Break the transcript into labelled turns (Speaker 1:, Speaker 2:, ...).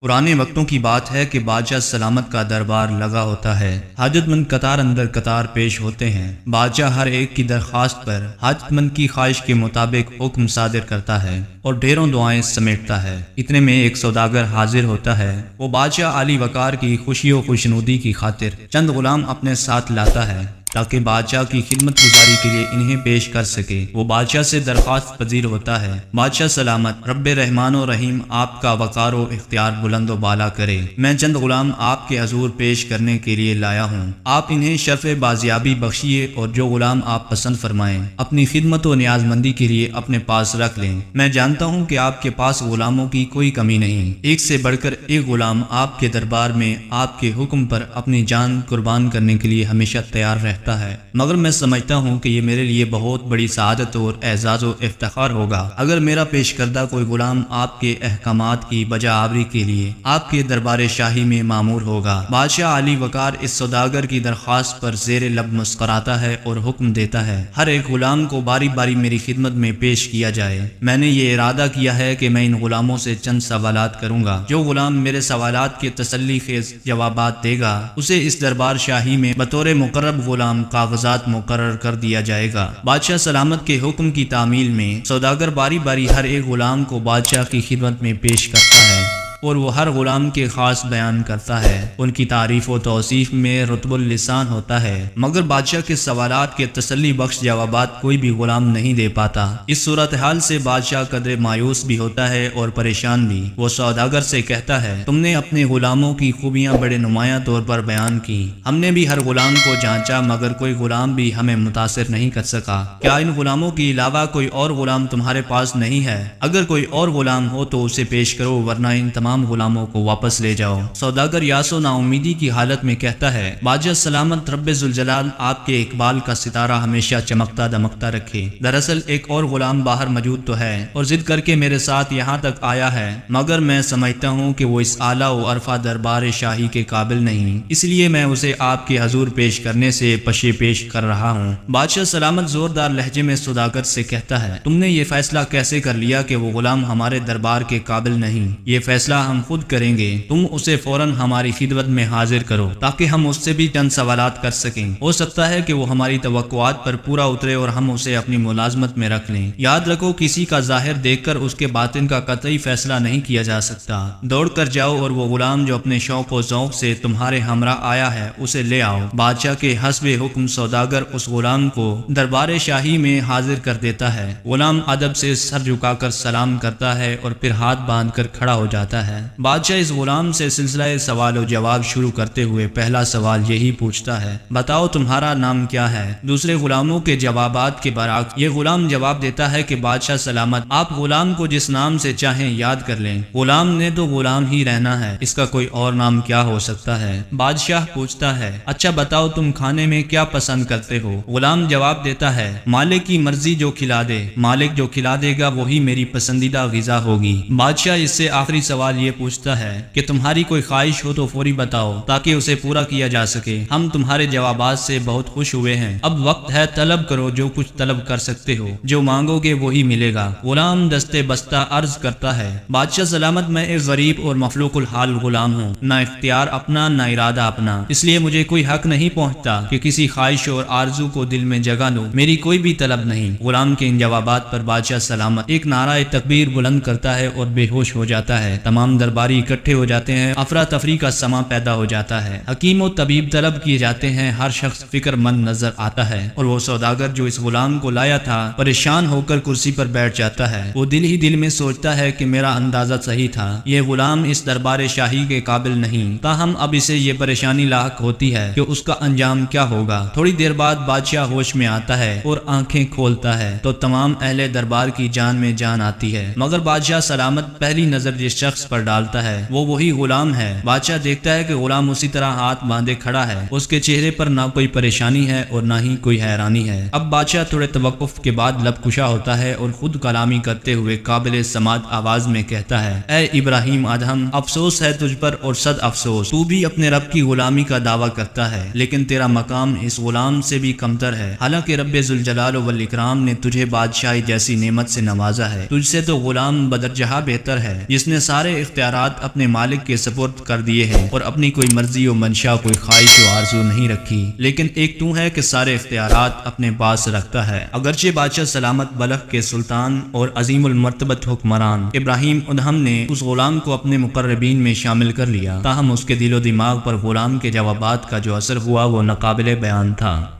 Speaker 1: پرانے وقتوں کی بات ہے کہ بادشاہ سلامت کا دربار لگا ہوتا ہے۔ حاجت مند قطار اندر قطار پیش ہوتے ہیں۔ بادشاہ ہر ایک کی درخواست پر حاجت مند کی خواہش کے مطابق حکم صادر کرتا ہے اور ڈھیروں دعائیں سمیٹتا ہے۔ اتنے میں ایک سوداگر حاضر ہوتا ہے۔ وہ بادشاہ عالی وقار کی خوشی و خوشنودی کی خاطر چند غلام اپنے ساتھ لاتا ہے تاکہ بادشاہ کی خدمت گزاری کے لیے انہیں پیش کر سکے۔ وہ بادشاہ سے درخواست پذیر ہوتا ہے۔ بادشاہ سلامت، رب رحمان و رحیم آپ کا وقار و اختیار بلند و بالا کرے۔ میں چند غلام آپ کے حضور پیش کرنے کے لیے لایا ہوں۔ آپ انہیں شرف بازیابی بخشیے اور جو غلام آپ پسند فرمائیں اپنی خدمت و نیاز مندی کے لیے اپنے پاس رکھ لیں۔ میں جانتا ہوں کہ آپ کے پاس غلاموں کی کوئی کمی نہیں۔ ایک سے بڑھ کر ایک غلام آپ کے دربار میں آپ کے حکم پر اپنی جان قربان کرنے کے لیے ہمیشہ تیار رہتا ہے، مگر میں سمجھتا ہوں کہ یہ میرے لیے بہت بڑی سعادت اور اعزاز و افتخار ہوگا اگر میرا پیش کردہ کوئی غلام آپ کے احکامات کی بجا آوری کے لیے آپ کے دربار شاہی میں مامور ہوگا۔ بادشاہ عالی وقار اس سوداگر کی درخواست پر زیر لب مسکراتا ہے اور حکم دیتا ہے ہر ایک غلام کو باری باری میری خدمت میں پیش کیا جائے۔ میں نے یہ ارادہ کیا ہے کہ میں ان غلاموں سے چند سوالات کروں گا۔ جو غلام میرے سوالات کے تسلی خیز جوابات دے گا اسے اس دربار شاہی میں بطور مقرب غلام کاغذات مقرر کر دیا جائے گا۔ بادشاہ سلامت کے حکم کی تعمیل میں سوداگر باری باری ہر ایک غلام کو بادشاہ کی خدمت میں پیش کرتا ہے اور وہ ہر غلام کے خاص بیان کرتا ہے۔ ان کی تعریف و توصیف میں رطب اللسان ہوتا ہے، مگر بادشاہ کے سوالات کے تسلی بخش جوابات کوئی بھی غلام نہیں دے پاتا۔ اس صورتحال سے بادشاہ قدر مایوس بھی ہوتا ہے اور پریشان بھی۔ وہ سوداگر سے کہتا ہے تم نے اپنے غلاموں کی خوبیاں بڑے نمایاں طور پر بیان کی۔ ہم نے بھی ہر غلام کو جانچا مگر کوئی غلام بھی ہمیں متاثر نہیں کر سکا۔ کیا ان غلاموں کے علاوہ کوئی اور غلام تمہارے پاس نہیں ہے؟ اگر کوئی اور غلام ہو تو اسے پیش کرو ورنہ ان تمام غلاموں کو واپس لے جاؤ۔ سوداگر یاس و ناامیدی کی حالت میں کہتا ہے بادشاہ سلامت رب ذوالجلال آپ کے اقبال کا ستارہ ہمیشہ چمکتا دمکتا رکھے۔ دراصل ایک اور غلام باہر موجود تو ہے اور ضد کر کے میرے ساتھ یہاں تک آیا ہے، مگر میں سمجھتا ہوں کہ وہ اس اعلیٰ و عرفہ دربار شاہی کے قابل نہیں، اس لیے میں اسے آپ کے حضور پیش کرنے سے پشے پیش کر رہا ہوں۔ بادشاہ سلامت زوردار لہجے میں سوداگر سے کہتا ہے تم نے یہ فیصلہ کیسے کر لیا کہ وہ غلام ہمارے دربار کے قابل نہیں؟ یہ فیصلہ ہم خود کریں گے، تم اسے فوراً ہماری خدمت میں حاضر کرو تاکہ ہم اس سے بھی چند سوالات کر سکیں۔ ہو سکتا ہے کہ وہ ہماری توقعات پر پورا اترے اور ہم اسے اپنی ملازمت میں رکھ لیں۔ یاد رکھو کسی کا ظاہر دیکھ کر اس کے باطن کا قطعی فیصلہ نہیں کیا جا سکتا۔ دوڑ کر جاؤ اور وہ غلام جو اپنے شوق و ذوق سے تمہارے ہمراہ آیا ہے اسے لے آؤ۔ بادشاہ کے حسب حکم سوداگر اس غلام کو دربار شاہی میں حاضر کر دیتا ہے۔ غلام ادب سے سر جھکا کر سلام کرتا ہے اور پھر ہاتھ باندھ کر کھڑا ہو جاتا ہے۔ بادشاہ اس غلام سے سلسلہ سوال و جواب شروع کرتے ہوئے پہلا سوال یہی پوچھتا ہے بتاؤ تمہارا نام کیا ہے؟ دوسرے غلاموں کے جوابات کے برعکس یہ غلام جواب دیتا ہے کہ بادشاہ سلامت آپ غلام کو جس نام سے چاہیں یاد کر لیں، غلام نے تو غلام ہی رہنا ہے، اس کا کوئی اور نام کیا ہو سکتا ہے؟ بادشاہ پوچھتا ہے اچھا بتاؤ تم کھانے میں کیا پسند کرتے ہو؟ غلام جواب دیتا ہے مالک کی مرضی جو کھلا دے، مالک جو کھلا دے گا وہی میری پسندیدہ غذا ہوگی۔ بادشاہ اس سے آخری سوال یہ پوچھتا ہے کہ تمہاری کوئی خواہش ہو تو فوری بتاؤ تاکہ اسے پورا کیا جا سکے۔ ہم تمہارے جوابات سے بہت خوش ہوئے ہیں، اب وقت ہے طلب کرو جو کچھ طلب کر سکتے ہو، جو مانگو گے وہی ملے گا۔ غلام دستے بستہ عرض کرتا ہے بادشاہ سلامت میں ایک غریب اور مفلوق الحال غلام ہوں، نہ اختیار اپنا نہ ارادہ اپنا، اس لیے مجھے کوئی حق نہیں پہنچتا کہ کسی خواہش اور آرزو کو دل میں جگہ لوں، میری کوئی بھی طلب نہیں۔ غلام کے ان جوابات پر بادشاہ سلامت ایک نعرہ تکبیر بلند کرتا ہے اور بے ہوش ہو جاتا ہے۔ تمام درباری اکٹھے ہو جاتے ہیں، افراتفری کا سماں پیدا ہو جاتا ہے، حکیم و طبیب طلب کیے جاتے ہیں، ہر شخص فکر مند نظر آتا ہے اور وہ سوداگر جو اس غلام کو لایا تھا پریشان ہو کر کرسی پر بیٹھ جاتا ہے۔ وہ دل ہی دل میں سوچتا ہے کہ میرا اندازہ صحیح تھا، یہ غلام اس دربار شاہی کے قابل نہیں، تاہم اب اسے یہ پریشانی لاحق ہوتی ہے کہ اس کا انجام کیا ہوگا۔ تھوڑی دیر بعد بادشاہ ہوش میں آتا ہے اور آنکھیں کھولتا ہے تو تمام اہل دربار کی جان میں جان آتی ہے، مگر بادشاہ سلامت پہلی نظر جس شخص پر ڈالتا ہے وہ وہی غلام ہے۔ بادشاہ دیکھتا ہے کہ غلام اسی طرح ہاتھ باندھے کھڑا ہے، اس کے چہرے پر نہ کوئی پریشانی ہے اور نہ ہی کوئی حیرانی ہے۔ اب بادشاہ تھوڑے توقف کے بعد لب کشا ہوتا ہے اور خود کلامی کرتے ہوئے قابل سماعت آواز میں کہتا ہے اے ابراہیم ادہم، افسوس ہے تجھ پر اور صد افسوس، تو بھی اپنے رب کی غلامی کا دعویٰ کرتا ہے لیکن تیرا مقام اس غلام سے بھی کمتر ہے، حالانکہ رب ذوالجلال والاکرام نے تجھے بادشاہی جیسی نعمت سے نوازا ہے، تجھ سے تو غلام بدرجہ بہتر ہے جس نے سارے اختیارات اپنے مالک کے سپرد کر دیے ہیں اور اپنی کوئی مرضی و منشا، کوئی خواہش و آرزو نہیں رکھی، لیکن ایک تو ہے کہ سارے اختیارات اپنے پاس رکھتا ہے۔ اگرچہ بادشاہ سلامت بلخ کے سلطان اور عظیم المرتبت حکمران ابراہیم ادہم نے اس غلام کو اپنے مقربین میں شامل کر لیا، تاہم اس کے دل و دماغ پر غلام کے جوابات کا جو اثر ہوا وہ ناقابل بیان تھا۔